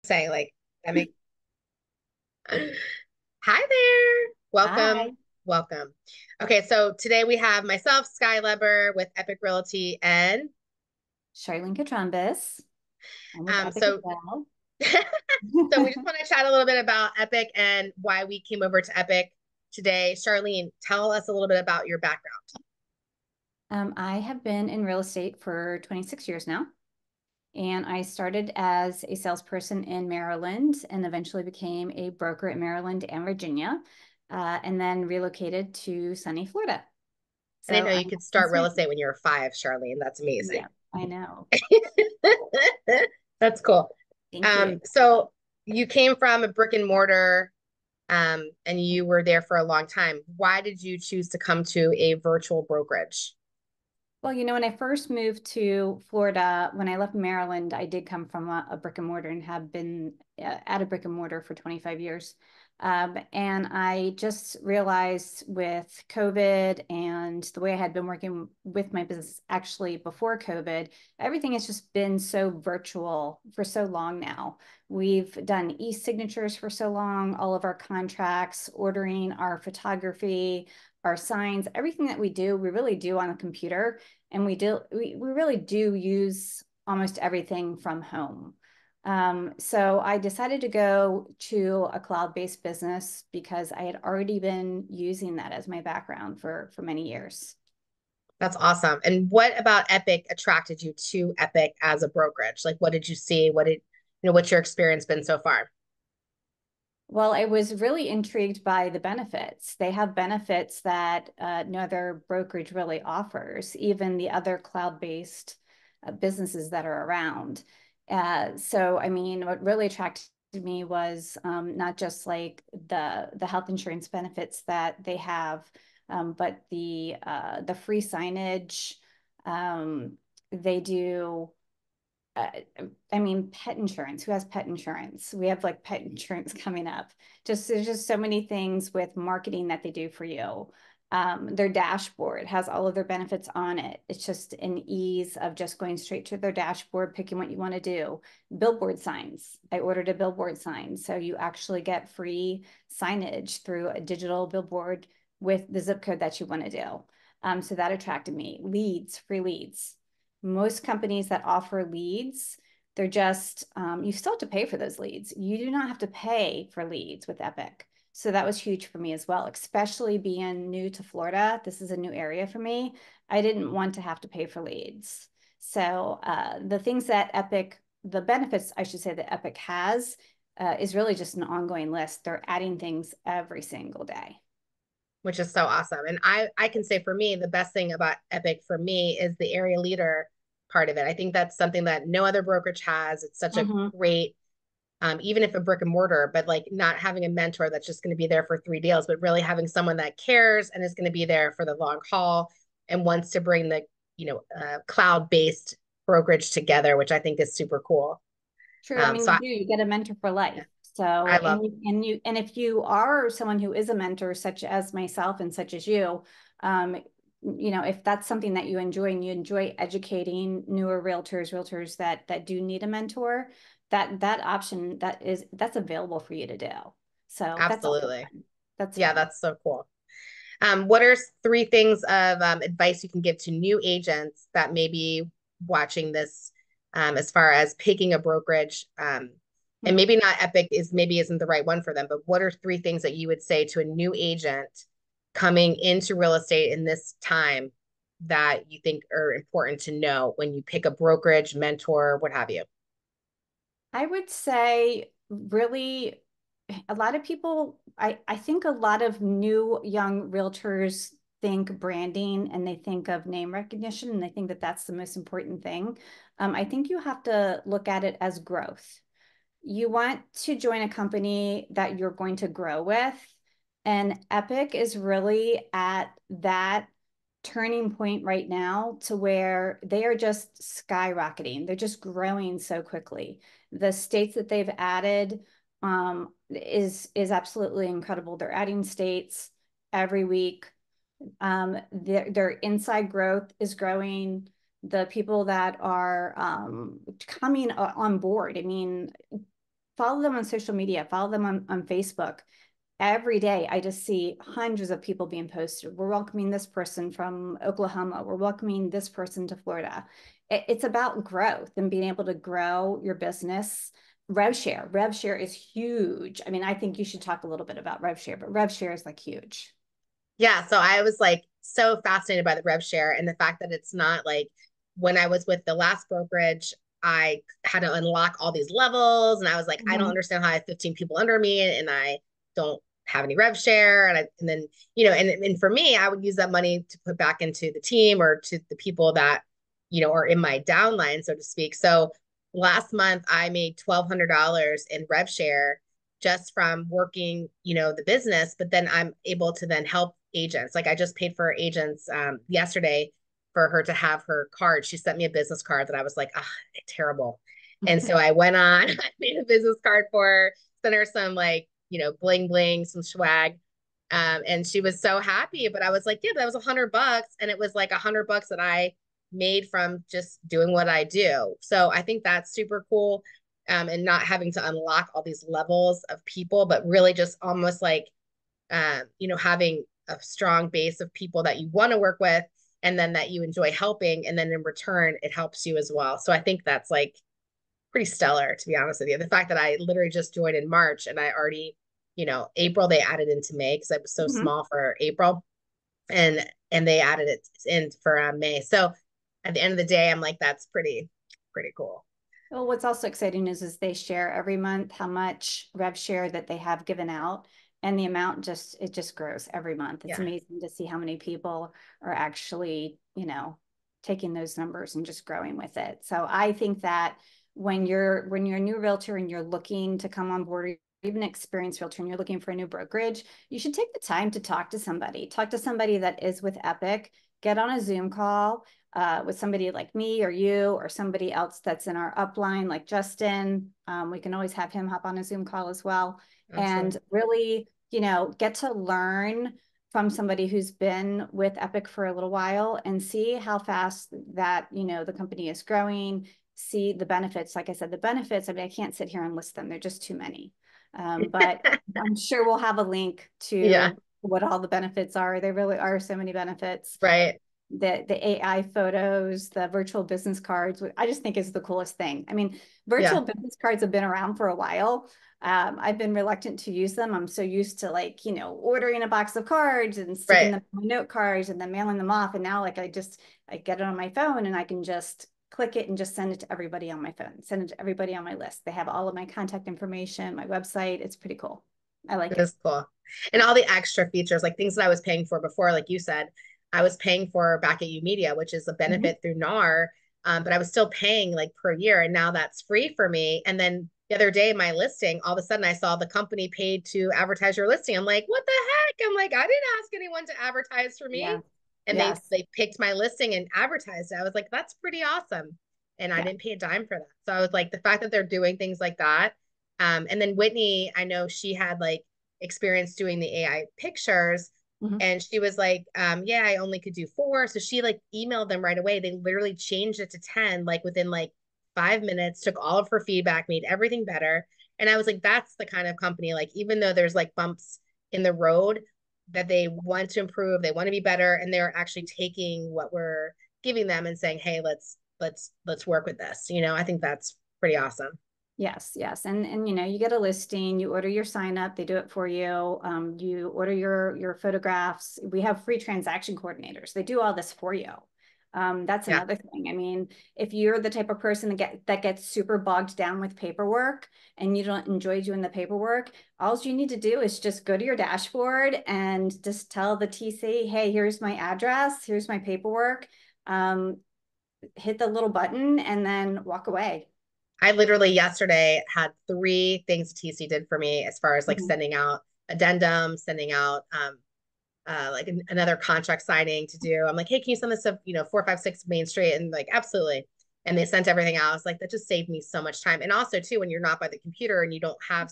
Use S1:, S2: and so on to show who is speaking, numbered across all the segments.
S1: Say like I mean, hi there. Welcome.
S2: Hi,
S1: Welcome. Okay, so today we have myself, Skye Leber with Epique Realty and
S2: Charlene Kutrumbis. I'm with Epic as
S1: so
S2: well.
S1: so we just want to chat a little bit about Epique and why we came over to Epique today. Charlene, tell us a little bit about your background.
S2: I have been in real estate for 26 years now, and I started as a salesperson in Maryland and eventually became a broker in Maryland and Virginia, and then relocated to sunny Florida.
S1: I didn't
S2: So
S1: know
S2: I'm
S1: you could
S2: in
S1: start real
S2: Sweden.
S1: estate when you were five, Charlene. That's amazing.
S2: Yeah, I know.
S1: That's cool.
S2: Thank you.
S1: So you came from a brick and mortar and you were there for a long time. Why did you choose to come to a virtual brokerage?
S2: Well, when I first moved to Florida, when I left Maryland, I did come from a brick and mortar and have been at a brick and mortar for 25 years. And I just realized with COVID and the way I had been working with my business actually before COVID, everything has just been so virtual for so long now. We've done e-signatures for so long, all of our contracts, ordering our photography, our signs, everything that we do, we really do on a computer, and we really do use almost everything from home. So I decided to go to a cloud-based business because I had already been using that as my background for many years.
S1: That's awesome. And what about Epic attracted you to Epic as a brokerage? Like, what did you see? What's your experience been so far?
S2: Well, I was really intrigued by the benefits. They have benefits that no other brokerage really offers, even the other cloud-based businesses that are around. So, I mean, what really attracted me was not just like the health insurance benefits that they have, but the free signage. They do uh, I mean, pet insurance. Who has pet insurance? We have like pet insurance coming up. Just there's just so many things with marketing that they do for you. Their dashboard has all of their benefits on it. It's just an ease of just going straight to their dashboard, picking what you want to do. Billboard signs. I ordered a billboard sign, so you actually get free signage through a digital billboard with the zip code that you want to do. So that attracted me. Leads, free leads. Most companies that offer leads, they're just, you still have to pay for those leads. You do not have to pay for leads with Epic. So that was huge for me as well, especially being new to Florida. This is a new area for me. I didn't want to have to pay for leads. So the things that Epic, the benefits, I should say, that Epic has is really just an ongoing list. They're adding things every single day.
S1: Which is so awesome. And I can say for me, the best thing about Epic for me is the area leader part of it. I think that's something that no other brokerage has. It's such a
S2: Mhm.
S1: great even if a brick and mortar, but like not having a mentor that's just going to be there for three deals, but really having someone that cares and is going to be there for the long haul and wants to bring the, cloud-based brokerage together, which I think is super cool.
S2: True. I mean,
S1: So
S2: you do, you get a mentor for life. So,
S1: I love,
S2: and if you are someone who is a mentor, such as myself and such as you, um, if that's something that you enjoy and you enjoy educating newer realtors that do need a mentor, that option that's available for you to do. So that's also
S1: absolutely.
S2: fun. That's
S1: Yeah,
S2: fun.
S1: that's so cool. What are three things of advice you can give to new agents that may be watching this as far as picking a brokerage? And maybe not Epic maybe isn't the right one for them, but what are three things that you would say to a new agent coming into real estate in this time that you think are important to know when you pick a brokerage, mentor, what have you?
S2: I would say really a lot of people, I think a lot of new young realtors think branding and they think of name recognition and they think that that's the most important thing. I think you have to look at it as growth. You want to join a company that you're going to grow with. And Epic is really at that turning point right now to where they are just skyrocketing. They're just growing so quickly. The states that they've added is absolutely incredible. They're adding states every week. Their inside growth is growing. The people that are coming on board, I mean, follow them on social media, follow them on Facebook. Every day, I just see hundreds of people being posted. We're welcoming this person from Oklahoma. We're welcoming this person to Florida. It's about growth and being able to grow your business. Rev share is huge. I mean, I think you should talk a little bit about rev share, but rev share is like huge.
S1: Yeah, so I was like so fascinated by the rev share and the fact that it's not like when I was with the last brokerage, I had to unlock all these levels and I was like, I don't
S2: Mhm.
S1: understand how I have 15 people under me and I don't have any rev share. And then, and for me, I would use that money to put back into the team or to the people that, are in my downline, so to speak. So last month I made $1,200 in rev share just from working, the business, but then I'm able to then help agents. Like I just paid for agents yesterday for her to have her card. She sent me a business card that I was like, ah, terrible. And so I went on, I made a business card for her, sent her some like, bling bling, some swag. And she was so happy, but I was like, yeah, but that was $100. And it was like $100 that I made from just doing what I do. So I think that's super cool. And not having to unlock all these levels of people, but really just almost like, having a strong base of people that you want to work with and then that you enjoy helping. And then in return, it helps you as well. So I think that's like pretty stellar, to be honest with you. The fact that I literally just joined in March and I already, April, they added into May because I was so
S2: Mhm.
S1: small for April and they added it in for May. So at the end of the day, I'm like, that's pretty cool.
S2: Well, what's also exciting is they share every month how much rev share that they have given out, and the amount just grows every month. It's
S1: Yeah.
S2: amazing to see how many people are actually, taking those numbers and just growing with it. So I think that when you're a new realtor and you're looking to come on board, or even an experienced realtor and you're looking for a new brokerage, you should take the time to talk to somebody. Talk to somebody that is with Epique. Get on a Zoom call with somebody like me or you or somebody else that's in our upline, like Justin. We can always have him hop on a Zoom call as well.
S1: Absolutely.
S2: And really, get to learn from somebody who's been with Epique for a little while and see how fast that, the company is growing, see the benefits. Like I said, the benefits, I mean, I can't sit here and list them. They're just too many. But I'm sure we'll have a link
S1: Yeah.
S2: to what all the benefits are. There really are so many benefits.
S1: Right.
S2: The AI photos, the virtual business cards, I just think is the coolest thing. I mean, virtual
S1: Yeah.
S2: business cards have been around for a while. I've been reluctant to use them. I'm so used to like, ordering a box of cards and sticking
S1: Right.
S2: them in my note cards and then mailing them off. And now like I get it on my phone and I can just click it and just send it to everybody on my phone, send it to everybody on my list. They have all of my contact information, my website. It's pretty cool. I like
S1: It
S2: it.
S1: is cool. And all the extra features, like things that I was paying for before, like you said, I was paying for back at U Media, which is a
S2: Mhm.
S1: benefit through NAR. But I was still paying like per year, and now that's free for me. And then the other day, my listing, all of a sudden, I saw the company paid to advertise your listing. I'm like, what the heck? I'm like, I didn't ask anyone to advertise for
S2: Yeah.
S1: me, and they
S2: Yes.
S1: they picked my listing and advertised it. I was like, that's pretty awesome, and I
S2: Yeah.
S1: didn't pay a dime for that. So I was like, the fact that they're doing things like that. And then Whitney, I know she had like experience doing the AI pictures.
S2: Mhm.
S1: And she was like, yeah, I only could do 4. So she like emailed them right away. They literally changed it to 10, like within like 5 minutes, took all of her feedback, made everything better. And I was like, that's the kind of company, like, even though there's like bumps in the road, that they want to improve, they want to be better, and they're actually taking what we're giving them and saying, hey, let's work with this. I think that's pretty awesome.
S2: Yes, yes. And you get a listing, you order your sign up, they do it for you. You order your photographs. We have free transaction coordinators. They do all this for you. That's
S1: Yeah.
S2: another thing. I mean, if you're the type of person that gets super bogged down with paperwork and you don't enjoy doing the paperwork, all you need to do is just go to your dashboard and just tell the TC, hey, here's my address, here's my paperwork. Um, Hit the little button and then walk away.
S1: I literally yesterday had 3 things TC did for me as far as like
S2: Mhm.
S1: sending out addendum, sending out like another contract signing to do. I'm like, hey, can you send this to 456 Main Street? And like, absolutely. And they sent everything out. I was like, that just saved me so much time. And also too, when you're not by the computer and you don't have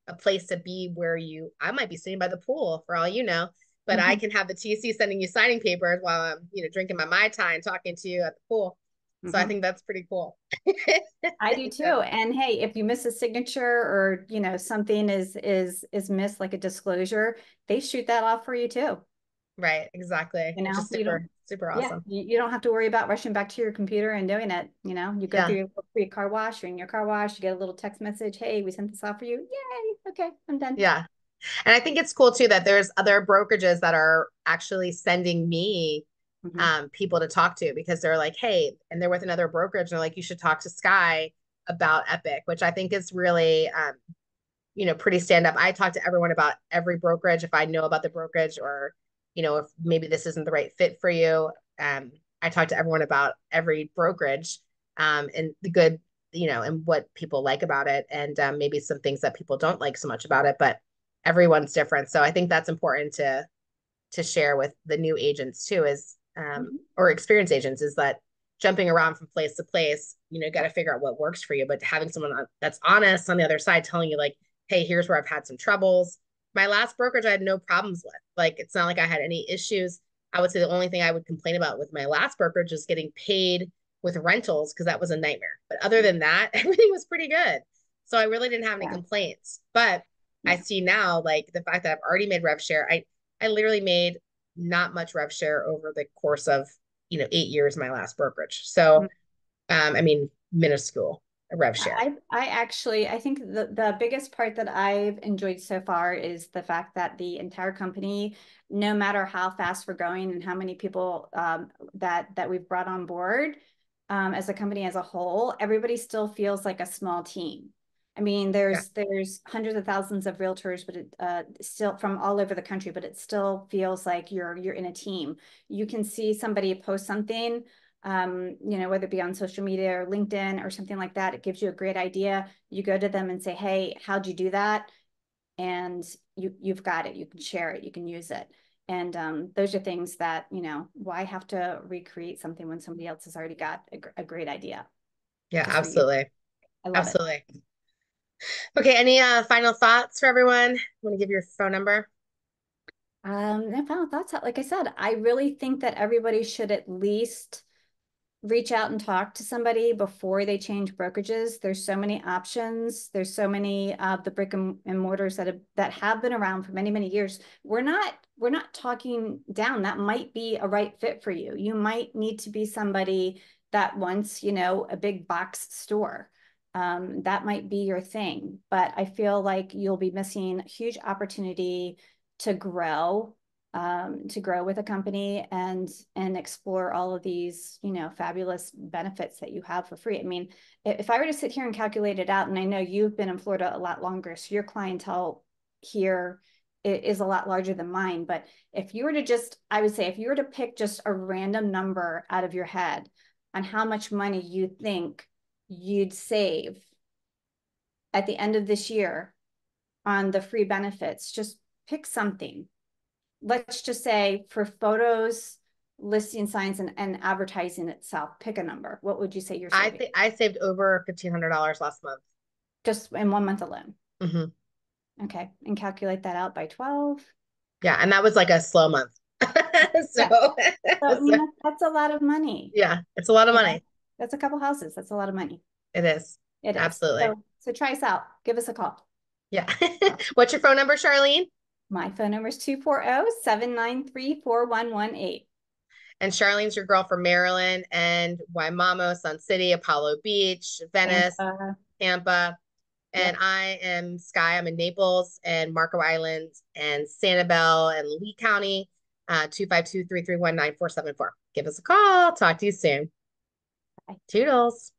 S1: a place to be where I might be sitting by the pool for all you know, but I
S2: Mhm.
S1: can have the TC sending you signing papers while I'm drinking my Mai Tai and talking to you at the pool. So I
S2: Mhm.
S1: think that's pretty cool.
S2: I do too.
S1: So,
S2: And hey, if you miss a signature or, something is missed, like a disclosure, they shoot that off for you too.
S1: right, exactly. Which is
S2: You don't,
S1: super, super
S2: yeah,
S1: awesome.
S2: you don't have to worry about rushing back to your computer and doing it. You go through
S1: Yeah.
S2: your free car wash, you're in your car wash, you get a little text message, hey, we sent this off for you. Yay. Okay, I'm done.
S1: Yeah. And I think it's cool too that there's other brokerages that are actually sending me
S2: Mhm.
S1: people to talk to because they're like, hey, and they're with another brokerage and they're like, you should talk to Skye about Epic, which I think is really pretty stand up. I talk to everyone about every brokerage if I know about the brokerage or, if maybe this isn't the right fit for you. Um, I talk to everyone about every brokerage and the good, and what people like about it, and maybe some things that people don't like so much about it, but everyone's different. So I think that's important to share with the new agents too is
S2: Mhm.
S1: or experienced agents is that jumping around from place to place, got to figure out what works for you, but having someone that's honest on the other side telling you like, hey, here's where I've had some troubles. My last brokerage I had no problems with. Like it's not like I had any issues. I would say the only thing I would complain about with my last brokerage is getting paid with rentals because that was a nightmare. But other than that, everything was pretty good. So I really didn't have any
S2: Yeah.
S1: complaints. But I
S2: Yeah.
S1: see now like the fact that I've already made rev share, I literally made not much rev share over the course of 8 years my last brokerage. So I mean minuscule rev share.
S2: I think the biggest part that I've enjoyed so far is the fact that the entire company, no matter how fast we're going and how many people that we've brought on board, as a company as a whole, everybody still feels like a small team. I mean,
S1: Yeah.
S2: there's hundreds of thousands of realtors, but it still from all over the country, but it still feels like you're in a team. You can see somebody post something, whether it be on social media or LinkedIn or something like that. It gives you a great idea. You go to them and say, hey, how'd you do that? And you've got it. You can share it. You can use it. And those are things that, why have to recreate something when somebody else has already got a great idea?
S1: Yeah,
S2: Just reuse.
S1: absolutely.
S2: I love it.
S1: Absolutely. Okay, any final thoughts for everyone? Want to give your phone number?
S2: No final thoughts. Like I said, I really think that everybody should at least reach out and talk to somebody before they change brokerages. There's so many options. There's so many of the brick and mortars that have been around for many, many years. We're not talking down. That might be a right fit for you. You might need to be somebody that wants, a big box store. That might be your thing, but I feel like you'll be missing a huge opportunity to grow, with a company and explore all of these, fabulous benefits that you have for free. I mean, if I were to sit here and calculate it out, and I know you've been in Florida a lot longer, so your clientele here is a lot larger than mine. But I would say, if you were to pick just a random number out of your head on how much money you think you'd save at the end of this year on the free benefits, just pick something. Let's just say for photos, listing signs, and advertising itself, pick a number. What would you say you're
S1: I
S2: saving
S1: think I saved over $1,500 last month.
S2: just in 1 month alone?
S1: Hmm.
S2: Okay. And calculate that out by 12.
S1: Yeah, and that was like a slow month. So,
S2: Yeah. So, I
S1: so
S2: mean, that's a lot of money.
S1: yeah, it's a lot of
S2: You know,
S1: money.
S2: that's a couple houses. That's a lot of money.
S1: It is.
S2: It is.
S1: Absolutely.
S2: So try us out. Give us a call.
S1: Yeah. What's your phone number, Charlene?
S2: My phone number is 240-793-4118.
S1: And Charlene's your girl from Maryland and Waimamo, Sun City, Apollo Beach, Venice,
S2: Tampa.
S1: Tampa. And
S2: Yep.
S1: I am Skye. I'm in Naples and Marco Island and Sanibel and Lee County, 252-331-9474. Give us a call. Talk to you soon.
S2: Bye.
S1: Toodles.